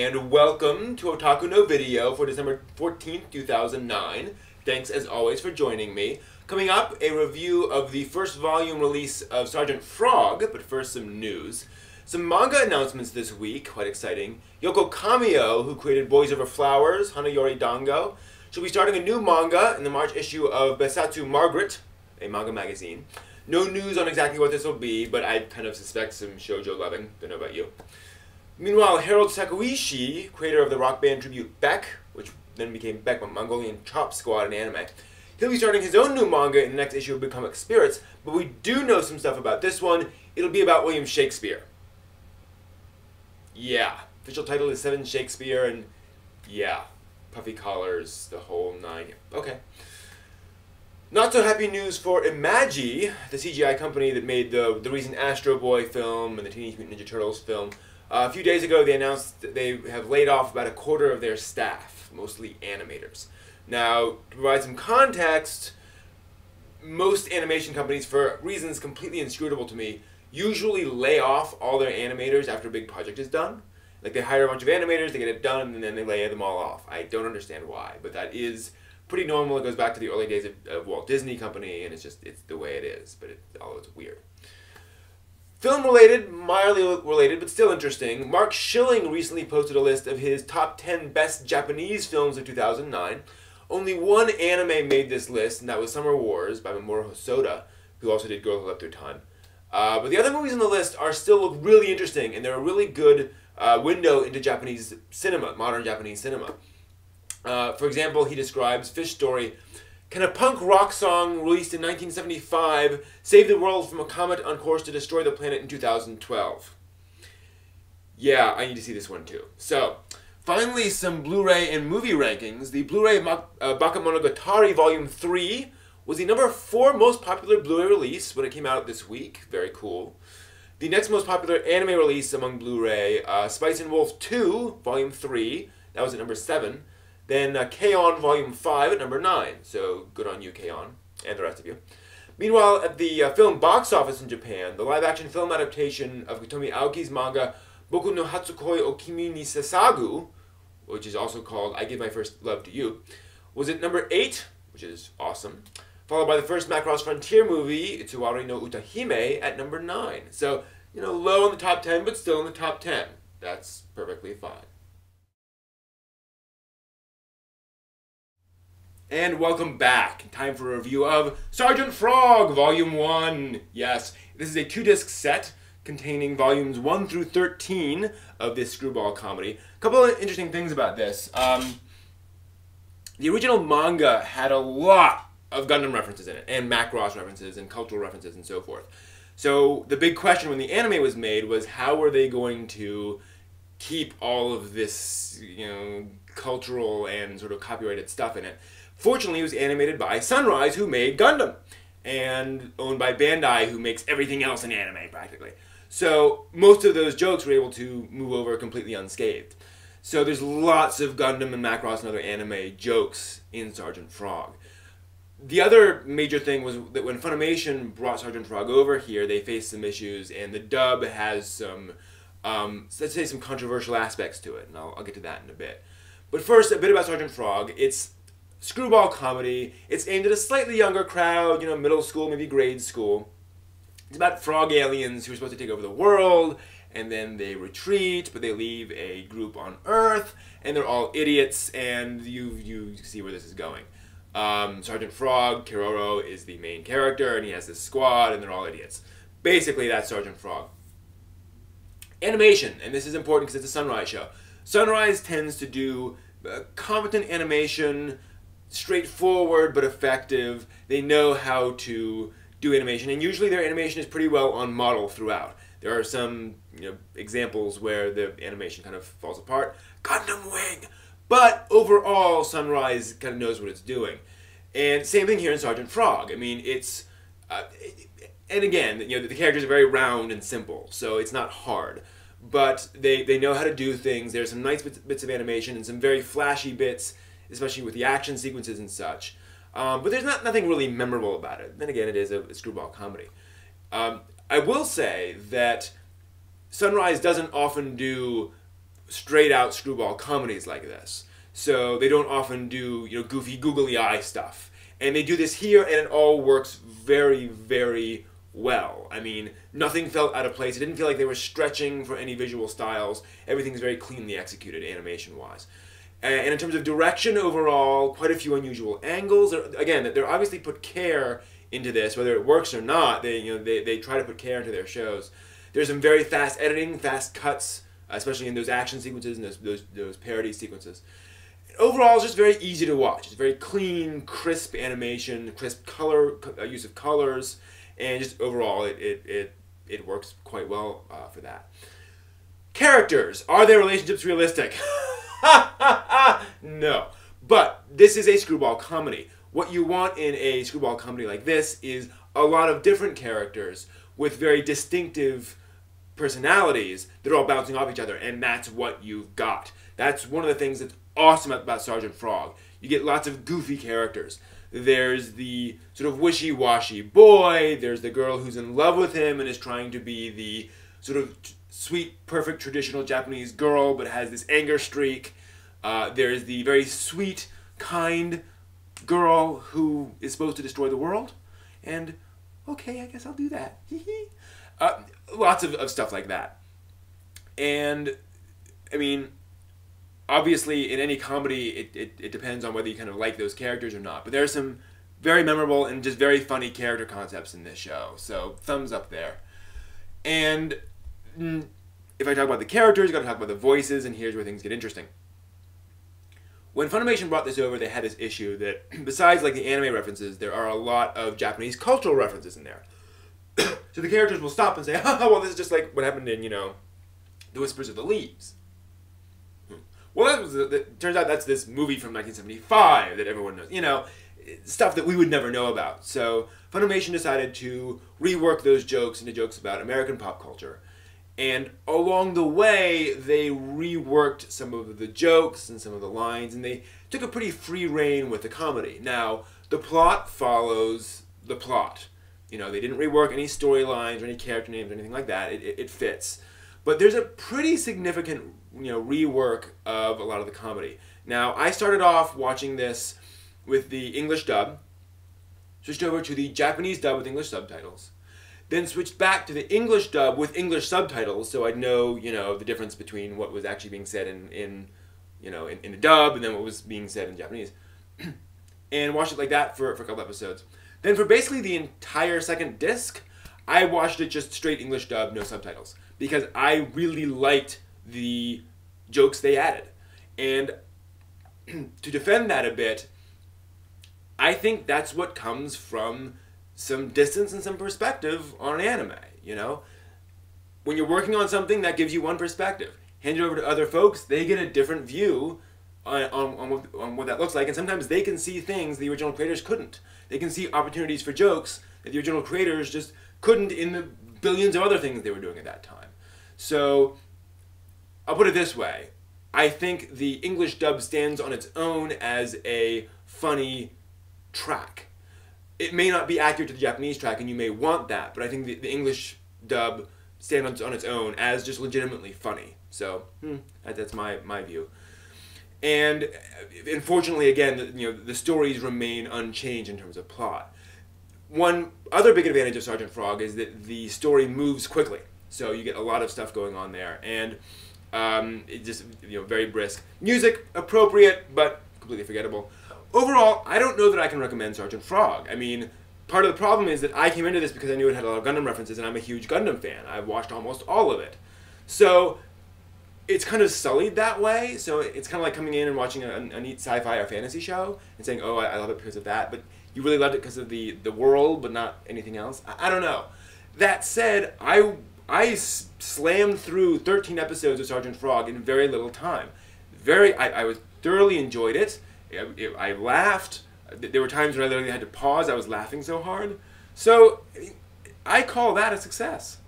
and welcome to Otaku no Video for December 14th, 2009. Thanks as always for joining me. Coming up, a review of the first volume release of Sergeant Frog, but first some news. Some manga announcements this week, quite exciting. Yoko Kamio, who created Boys Over Flowers, Hanayori Dango, she'll be starting a new manga in the March issue of Besatsu Margaret, a manga magazine. No news on exactly what this will be, but I kind of suspect some shoujo loving. Don't know about you. Meanwhile, Harold Sakuishi, creator of the rock band tribute Beck, which then became Beck Mongolian Chop Squad in anime, he'll be starting his own new manga in the next issue of Become Spirits, but we do know some stuff about this one. It'll be about William Shakespeare. Yeah. Official title is Seven Shakespeare, and yeah. Puffy collars, the whole nine. Okay. Not so happy news for IMAGI, the CGI company that made the recent Astro Boy film and the Teenage Mutant Ninja Turtles film. A few days ago, they announced that they have laid off about a quarter of their staff, mostly animators. Now, to provide some context, most animation companies, for reasons completely inscrutable to me, usually lay off all their animators after a big project is done. Like, they hire a bunch of animators, they get it done, and then they lay them all off. I don't understand why, but that is pretty normal. It goes back to the early days of Walt Disney Company, and it's the way it is, but although it's weird. Film-related, mildly related, but still interesting, Mark Schilling recently posted a list of his top 10 best Japanese films of 2009. Only one anime made this list, and that was Summer Wars by Mamoru Hosoda, who also did Girl Who Left Their Time. But the other movies on the list are still really interesting, and they're a really good window into Japanese cinema, modern Japanese cinema. For example, he describes Fish Story. Can a punk rock song released in 1975 save the world from a comet on course to destroy the planet in 2012? Yeah, I need to see this one too. So, finally, some Blu-ray and movie rankings. The Blu-ray Bakemonogatari Volume 3 was the number 4 most popular Blu-ray release when it came out this week. Very cool. The next most popular anime release among Blu-ray, Spice and Wolf 2, Volume 3, that was at number 7. Then K-On! Volume 5 at number 9, so good on you, K-On!, and the rest of you. Meanwhile, at the film box office in Japan, the live-action film adaptation of Hitomi Aoki's manga Boku no Hatsukoi o Kimi ni Sasagu, which is also called I Give My First Love to You, was at number 8, which is awesome, followed by the first Macross Frontier movie, Itsuwari no Utahime, at number 9. So, you know, low in the top 10, but still in the top 10. That's perfectly fine. And welcome back. Time for a review of Sergeant Frog, Volume 1. Yes, this is a 2-disc set containing volumes 1 through 13 of this screwball comedy. A couple of interesting things about this. The original manga had a lot of Gundam references in it, and Macross references, and cultural references, and so forth. So the big question when the anime was made was how were they going to keep all of this, you know, cultural and sort of copyrighted stuff in it. Fortunately, it was animated by Sunrise, who made Gundam, and owned by Bandai, who makes everything else in anime, practically. So most of those jokes were able to move over completely unscathed. So there's lots of Gundam and Macross and other anime jokes in Sergeant Frog. The other major thing was that when Funimation brought Sergeant Frog over here, they faced some issues, and the dub has some, let's say, some controversial aspects to it, and I'll get to that in a bit. But first, a bit about Sergeant Frog. It's screwball comedy. It's aimed at a slightly younger crowd, you know, middle school, maybe grade school. It's about frog aliens who are supposed to take over the world, and then they retreat, but they leave a group on Earth, and they're all idiots, and you see where this is going. Sergeant Frog, Kiroro, is the main character, and he has this squad, and they're all idiots. Basically, that's Sergeant Frog. Animation, and this is important because it's a Sunrise show. Sunrise tends to do competent animation, straightforward but effective. They know how to do animation, and usually their animation is pretty well on model throughout. There are some, you know, examples where the animation kind of falls apart. Gundam Wing! But overall, Sunrise kind of knows what it's doing. And same thing here in Sergeant Frog. I mean, it's... and again, you know, the characters are very round and simple, so it's not hard. But they know how to do things. There's some nice bits of animation and some very flashy bits, especially with the action sequences and such. But there's nothing really memorable about it. Then again, it is a screwball comedy. I will say that Sunrise doesn't often do straight out screwball comedies like this. So they don't often do, you know, goofy googly eye stuff. And they do this here, and it all works very, very well. I mean, nothing felt out of place. It didn't feel like they were stretching for any visual styles. Everything's very cleanly executed animation-wise. And in terms of direction overall, quite a few unusual angles. Again, they're obviously put care into this, whether it works or not. They try to put care into their shows. There's some very fast editing, fast cuts, especially in those action sequences and those parody sequences. Overall, it's just very easy to watch. It's very clean, crisp animation, crisp color use of colors, and just overall, it works quite well for that. Characters, are their relationships realistic? No, but this is a screwball comedy. What you want in a screwball comedy like this is a lot of different characters with very distinctive personalities that are all bouncing off each other, and that's what you've got. That's one of the things that's awesome about Sergeant Frog. You get lots of goofy characters. There's the sort of wishy-washy boy, there's the girl who's in love with him and is trying to be the sort of sweet, perfect, traditional Japanese girl, but has this anger streak. There's the very sweet, kind girl who is supposed to destroy the world. And, okay, I guess I'll do that. Lots of stuff like that. And, I mean, obviously, in any comedy, it depends on whether you kind of like those characters or not. But there are some very memorable and just very funny character concepts in this show. So, thumbs up there. And if I talk about the characters, I've got to talk about the voices, and here's where things get interesting. When Funimation brought this over, they had this issue that, besides like the anime references, there are a lot of Japanese cultural references in there. So the characters will stop and say, oh, well, this is just like what happened in, you know, The Whispers of the Leaves. Well, it turns out that's this movie from 1975 that everyone knows. You know, stuff that we would never know about. So Funimation decided to rework those jokes into jokes about American pop culture. And along the way, they reworked some of the jokes and some of the lines, and they took a pretty free rein with the comedy. Now, the plot follows the plot. You know, they didn't rework any storylines or any character names or anything like that. It fits. But there's a pretty significant, you know, rework of a lot of the comedy. Now, I started off watching this with the English dub, switched over to the Japanese dub with English subtitles, then switched back to the English dub with English subtitles, so I'd know, you know, the difference between what was actually being said in the dub and then what was being said in Japanese, and watched it like that for a couple episodes. Then for basically the entire second disc, I watched it just straight English dub, no subtitles, because I really liked the jokes they added. And to defend that a bit, I think that's what comes from some distance and some perspective on an anime, you know? When you're working on something, that gives you one perspective. Hand it over to other folks, they get a different view on what that looks like, and sometimes they can see things the original creators couldn't. They can see opportunities for jokes that the original creators just couldn't in the billions of other things they were doing at that time. So, I'll put it this way. I think the English dub stands on its own as a funny track. It may not be accurate to the Japanese track, and you may want that, but I think the English dub stands on its own as just legitimately funny. So, that's my view. And unfortunately, again, you know, the stories remain unchanged in terms of plot. One other big advantage of Sergeant Frog is that the story moves quickly. So you get a lot of stuff going on there, and it's just, you know, very brisk. Music, appropriate, but completely forgettable. Overall, I don't know that I can recommend Sergeant Frog. I mean, part of the problem is that I came into this because I knew it had a lot of Gundam references, and I'm a huge Gundam fan. I've watched almost all of it. So it's kind of sullied that way. So it's kind of like coming in and watching a neat sci-fi or fantasy show and saying, oh, I love it because of that, but you really loved it because of the world, but not anything else. I don't know. That said, I slammed through 13 episodes of Sergeant Frog in very little time. I thoroughly enjoyed it. I laughed. There were times when I literally had to pause. I was laughing so hard. So I call that a success.